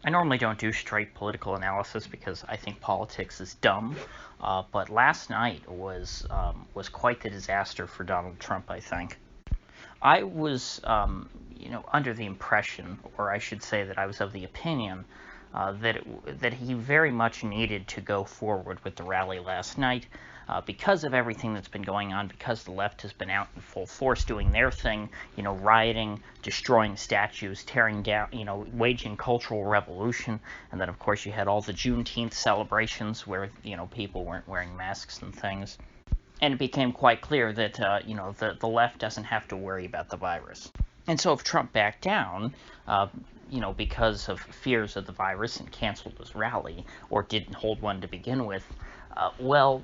I normally don't do straight political analysis because I think politics is dumb, but last night was quite the disaster for Donald Trump. I think I was, under the impression, or I should say that I was of the opinion that he very much needed to go forward with the rally last night because of everything that's been going on, because the left has been out in full force doing their thing, rioting, destroying statues, tearing down, waging cultural revolution. And then, of course, you had all the Juneteenth celebrations where, people weren't wearing masks and things. And it became quite clear that, the left doesn't have to worry about the virus. And so if Trump backed down, because of fears of the virus and canceled his rally or didn't hold one to begin with, well,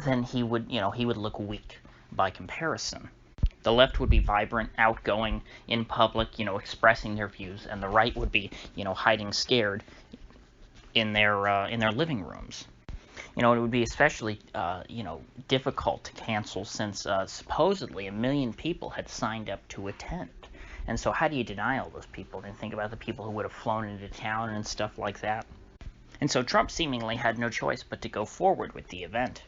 then he would look weak by comparison. The left would be vibrant, outgoing, in public, expressing their views, and the right would be, hiding scared in their living rooms. It would be especially, difficult to cancel since supposedly 1 million people had signed up to attend. And so how do you deny all those people? And think about the people who would have flown into town and stuff like that. And so Trump seemingly had no choice but to go forward with the event.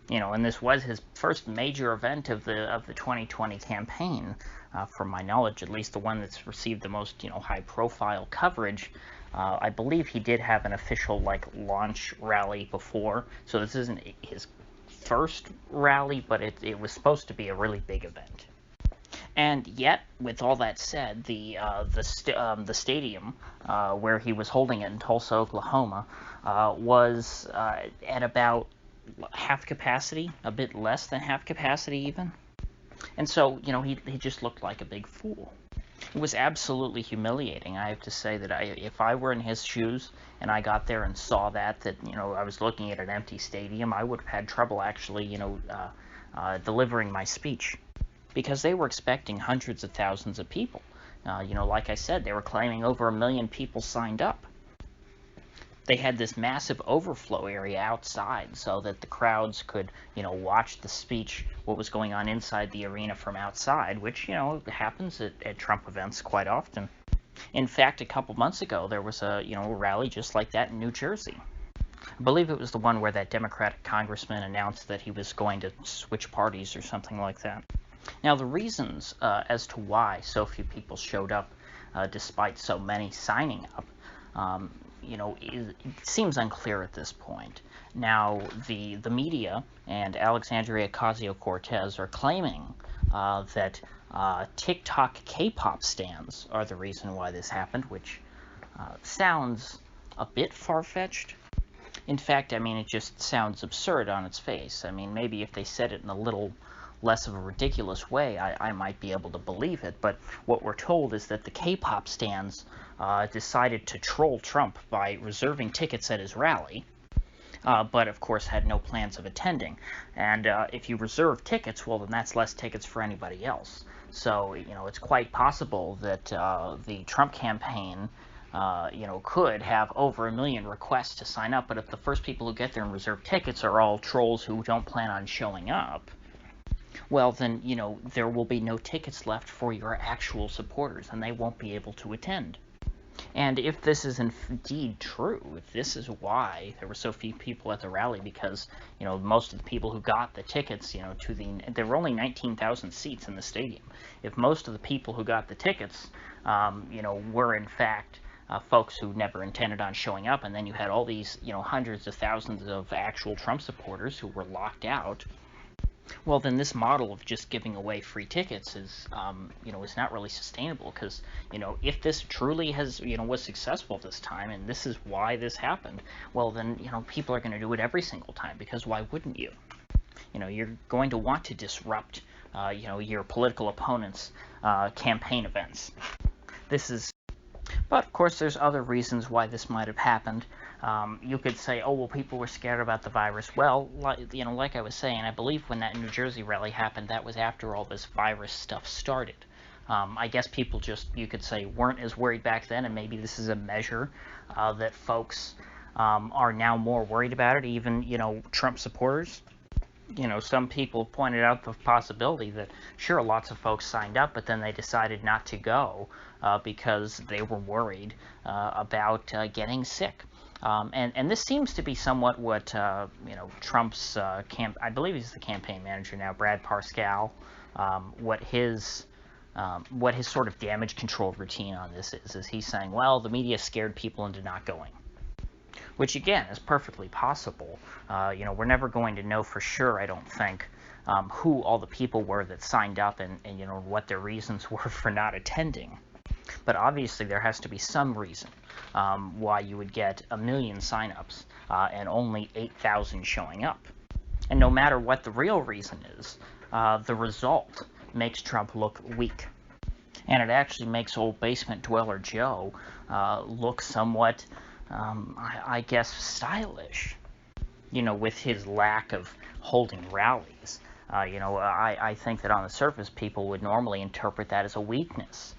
And this was his first major event of the 2020 campaign, from my knowledge, at least the one that's received the most, high-profile coverage. I believe he did have an official, launch rally before, so this isn't his first rally, but it was supposed to be a really big event. And yet, with all that said, the stadium where he was holding it in Tulsa, Oklahoma, was at about half capacity, a bit less than half capacity even. And so, he just looked like a big fool. It was absolutely humiliating. I have to say that if I were in his shoes and I got there and saw that I was looking at an empty stadium, I would have had trouble actually, delivering my speech. Because they were expecting hundreds of thousands of people. Like I said, they were claiming over 1 million people signed up. They had this massive overflow area outside so that the crowds could, watch the speech, what was going on inside the arena from outside, which, happens at Trump events quite often. In fact, a couple months ago, there was a rally just like that in New Jersey. I believe it was the one where that Democratic congressman announced that he was going to switch parties or something like that. Now, the reasons as to why so few people showed up, despite so many signing up, it seems unclear at this point. Now, the media and Alexandria Ocasio-Cortez are claiming that TikTok K-pop stans are the reason why this happened, which sounds a bit far-fetched. In fact, it just sounds absurd on its face. Maybe if they said it in a little less of a ridiculous way, I might be able to believe it, but what we're told is that the K-pop stans decided to troll Trump by reserving tickets at his rally, but of course had no plans of attending. And if you reserve tickets, well, then that's less tickets for anybody else. So, it's quite possible that the Trump campaign could have over 1 million requests to sign up, but if the first people who get there and reserve tickets are all trolls who don't plan on showing up, well, then, there will be no tickets left for your actual supporters, and they won't be able to attend. And if this is indeed true, if this is why there were so few people at the rally, because, most of the people who got the tickets, there were only 19,000 seats in the stadium. If most of the people who got the tickets, were in fact folks who never intended on showing up, and then you had all these, hundreds of thousands of actual Trump supporters who were locked out, well, then this model of just giving away free tickets is not really sustainable, because, if this truly was successful this time, and this is why this happened, well, then, people are going to do it every single time, because why wouldn't you? You're going to want to disrupt, your political opponent's campaign events. But, of course, there's other reasons why this might have happened. You could say, oh, well, people were scared about the virus. Well, like I was saying, I believe when that New Jersey rally happened, that was after all this virus stuff started. I guess people just, you could say, weren't as worried back then, and maybe this is a measure that folks are now more worried about it, even, Trump supporters. some people pointed out the possibility that, sure, lots of folks signed up, but then they decided not to go because they were worried about getting sick. And this seems to be somewhat what Trump's I believe he's the campaign manager now, Brad Parscale, what his sort of damage control routine on this is he's saying, well, the media scared people into not going, which again is perfectly possible. We're never going to know for sure, I don't think, who all the people were that signed up and what their reasons were for not attending. But obviously there has to be some reason why you would get 1 million signups and only 8,000 showing up. And no matter what the real reason is, the result makes Trump look weak. And it actually makes old basement dweller Joe look somewhat, I guess, stylish, with his lack of holding rallies. I think that on the surface, people would normally interpret that as a weakness,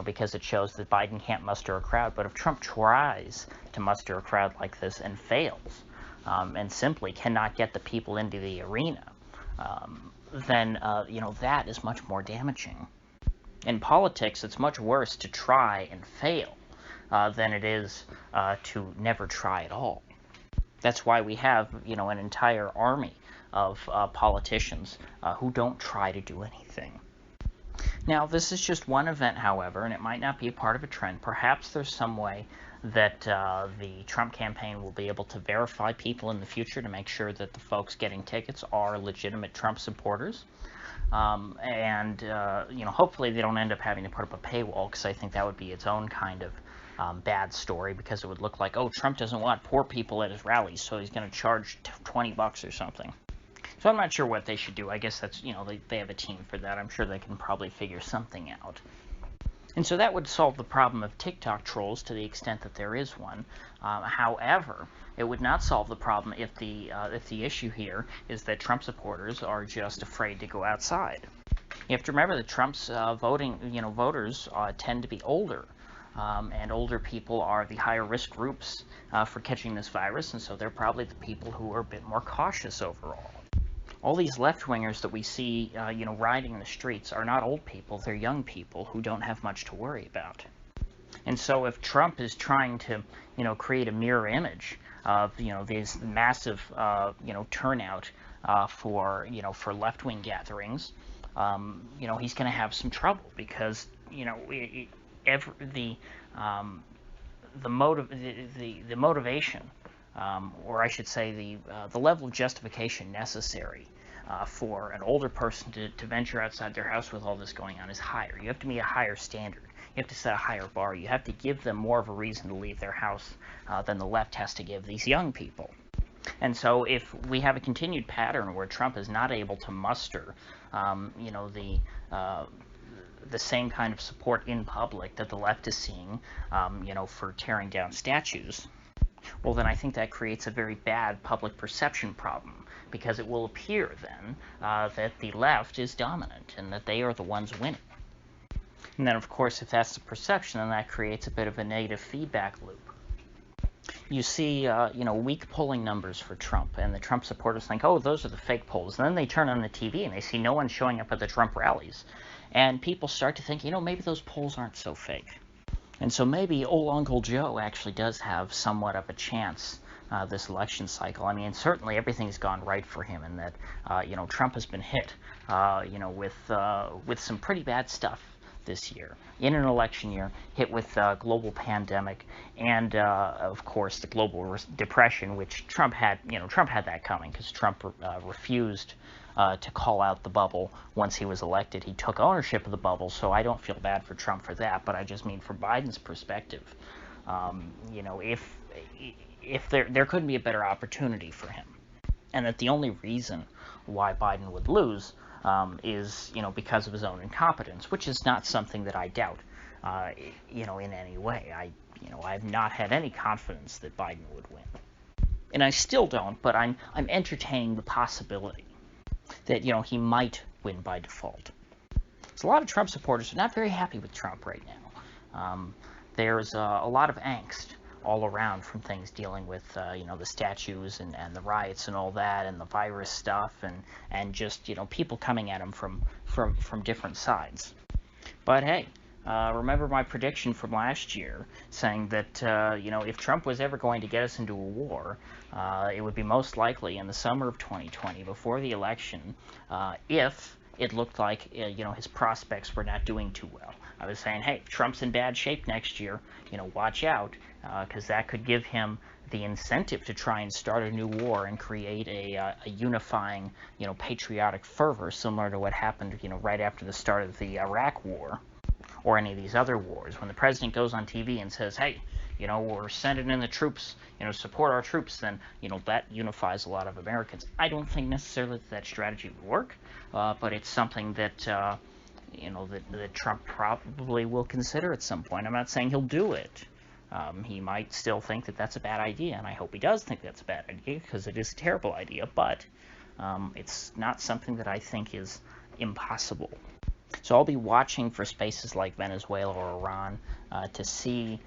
because it shows that Biden can't muster a crowd. But if Trump tries to muster a crowd like this and fails, and simply cannot get the people into the arena, then, that is much more damaging. In politics, it's much worse to try and fail than it is to never try at all. That's why we have, an entire army of politicians who don't try to do anything. Now, this is just one event, however, and it might not be a part of a trend. Perhaps there's some way that the Trump campaign will be able to verify people in the future to make sure that the folks getting tickets are legitimate Trump supporters. Hopefully they don't end up having to put up a paywall, because I think that would be its own kind of bad story, because it would look like, oh, Trump doesn't want poor people at his rallies, so he's going to charge $20 or something. So I'm not sure what they should do. I guess that's, they have a team for that. I'm sure they can probably figure something out. And so that would solve the problem of TikTok trolls to the extent that there is one. However, it would not solve the problem if the issue here is that Trump supporters are just afraid to go outside. You have to remember that Trump's voters tend to be older. And older people are the higher risk groups for catching this virus, and so they're probably the people who are a bit more cautious overall. All these left-wingers that we see, riding in the streets are not old people, they're young people who don't have much to worry about. And so if Trump is trying to, create a mirror image of, these massive, turnout for left-wing gatherings, he's going to have some trouble, because, the motivation, or I should say the level of justification necessary for an older person to venture outside their house with all this going on is higher. You have to meet a higher standard. You have to set a higher bar. You have to give them more of a reason to leave their house than the left has to give these young people. And so if we have a continued pattern where Trump is not able to muster, the same kind of support in public that the left is seeing, for tearing down statues, well, then I think that creates a very bad public perception problem, because it will appear then that the left is dominant and that they are the ones winning. And then, of course, if that's the perception, then that creates a bit of a negative feedback loop. You see, weak polling numbers for Trump, and the Trump supporters think, oh, those are the fake polls. And then they turn on the TV and they see no one showing up at the Trump rallies. And people start to think, maybe those polls aren't so fake. And so maybe old Uncle Joe actually does have somewhat of a chance this election cycle. I mean, certainly everything's gone right for him, in that, Trump has been hit, with some pretty bad stuff this year, in an election year, hit with global pandemic, and of course the global depression, which Trump had that coming, because Trump refused to call out the bubble once he was elected. He took ownership of the bubble, so I don't feel bad for Trump for that, but I just mean from Biden's perspective, if there couldn't be a better opportunity for him, and that the only reason why Biden would lose is, because of his own incompetence, which is not something that I doubt, in any way. I've not had any confidence that Biden would win, and I still don't. But I'm entertaining the possibility that he might win by default. So a lot of Trump supporters are not very happy with Trump right now. There's a lot of angst all around, from things dealing with the statues and the riots and all that, and the virus stuff, and just people coming at him from different sides. But hey, remember my prediction from last year, saying that if Trump was ever going to get us into a war, it would be most likely in the summer of 2020, before the election, if it looked like his prospects were not doing too well. I was saying, hey, Trump's in bad shape next year. Watch out, because that could give him the incentive to try and start a new war and create a unifying, patriotic fervor, similar to what happened, right after the start of the Iraq War, or any of these other wars. When the president goes on TV and says, hey, we're sending in the troops, support our troops, then, that unifies a lot of Americans. I don't think necessarily that strategy would work, but it's something that, that Trump probably will consider at some point. I'm not saying he'll do it. He might still think that that's a bad idea, and I hope he does think that's a bad idea, because it is a terrible idea, but it's not something that I think is impossible. So I'll be watching for spaces like Venezuela or Iran to see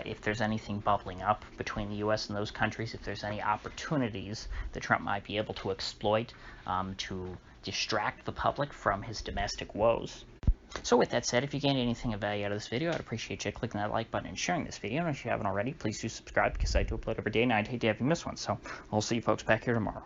if there's anything bubbling up between the U.S. and those countries, if there's any opportunities that Trump might be able to exploit to distract the public from his domestic woes. So with that said, if you gained anything of value out of this video, I'd appreciate you clicking that like button and sharing this video. And if you haven't already, please do subscribe, because I do upload every day and I'd hate to have you miss one. So I'll see you folks back here tomorrow.